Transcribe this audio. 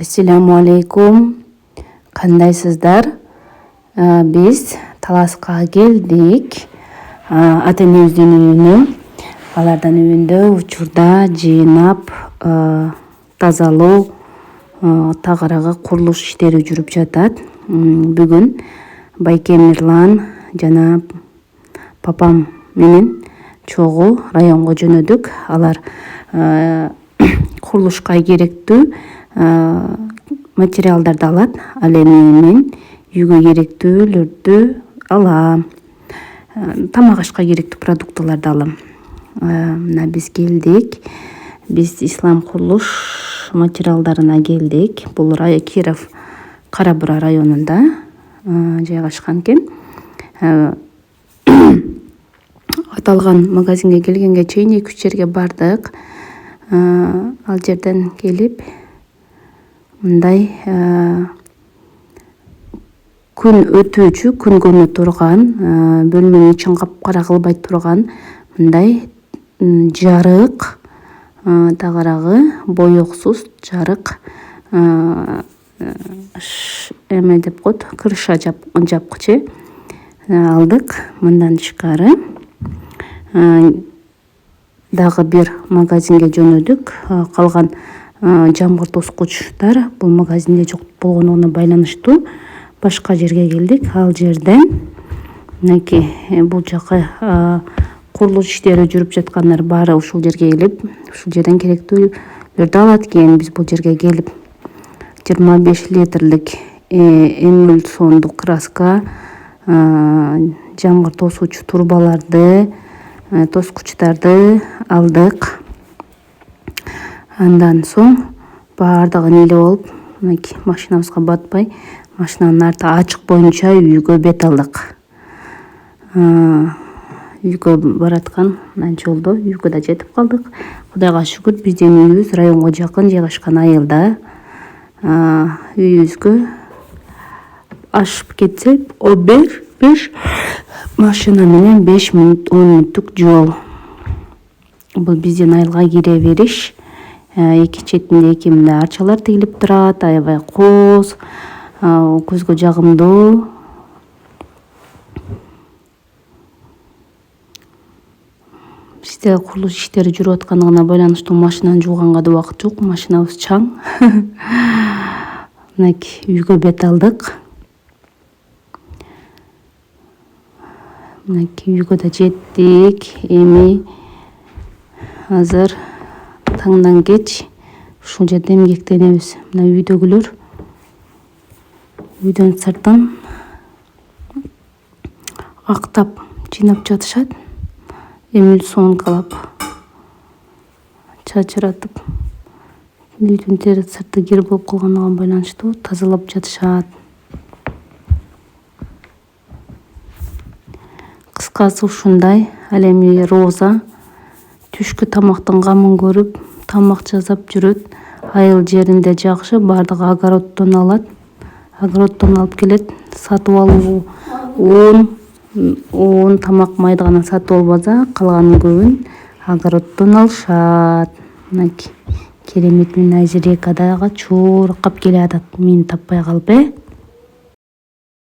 Ассаламу алейкум. Кандайсыздар? Биз Таласка келдик. Ата энебиздин үйүнө. Алардын үйүндө учурда жыйнап, тазалоо, тагыраагы курулуш иштери жүрүп жатат. Бүгүн байке Мирлан жана папам менен чогуу районго жөнөдүк. Алар курулушка керектүү материалдарды алат. Ал эми мен үйгө керектүүлөрдү алам. Тамак ашка керектүү продуктыларды алам. Мына биз келдик. Биз ислам курулуш материалдарына келдик. Бул Киров Кара Бура районунда жайгашкан экен. Аталган магазинге келгенге чейин 2-3 жерге бардык. Ал жерден келип мындай күн өтүүчү, күн көнө турган, бөлмөнүн ичин капкара кылбай турган мындай жарык, тагыраагы боёксуз жарык эме деп коет, крыша жапкычы алдык. Мындан тышкары дагы бир магазинге жөнөдүк. Калган жамгыр тоскучтар бул магазинде жок болгонуна байланыштуу башка жерге келдик. Ал жерден мынакей бул жака курулуш иштери жүрүп жаткандар баары ушул жерге келип, ушул жерден керектүүлөрдү алат экен. Биз бул жерге келип 25 литрлик эмульсондук краска, жамгыр тосуучу турбаларды, тоскучтарды алдык. Андан соң баардыгын эле болуп, мынакей машинабызга батпай, машинанын арты ачык боюнча үйгө бет алдык. Үйгө бараткан мына жолдо үйгө да жетип калдык. Кудайга шүгүр, биздин үйүбүз районго жакын жайгашкан айылда. Үйүбүзгө ашып кетсек 15 машина менен 5 мүнөт 10 мүнөттүк жол. Бул биздин айылга кире бериш. Эки четинде эки мындай арчалар тигилип турат, аябай кооз, көзгө жагымдуу. Бизде курулуш иштери жүрүп аткандыгына байланыштуу машинаны жууганга да убакыт жок. Машинабыз чаң. Мынакей үйгө бет алдык. Мынакей үйгө да жеттик. Эми азыр таңдан кеч ушул жерде эмгектенебиз. Мына үйдөгүлөр үйдөн сыртын актап жыйнап жатышат. Эмульсионкалап чачыратып, үйдүн терс сырты кир болуп калгандыгына байланыштуу тазалап жатышат. Кыскасы ушундай. Ал эми Роза түшкү тамактын камын көрүп, тамак жасап жүрөт. Айыл жеринде жакшы, баардыгы огороддон алат. Огороддон алып келет. Сатып алуу он тамак майды гана сатып албаса, калганын көбүн огороддон алышат. Мынакей керемет мен Айзерека дагы чуркап келатат. Мени таппай калып,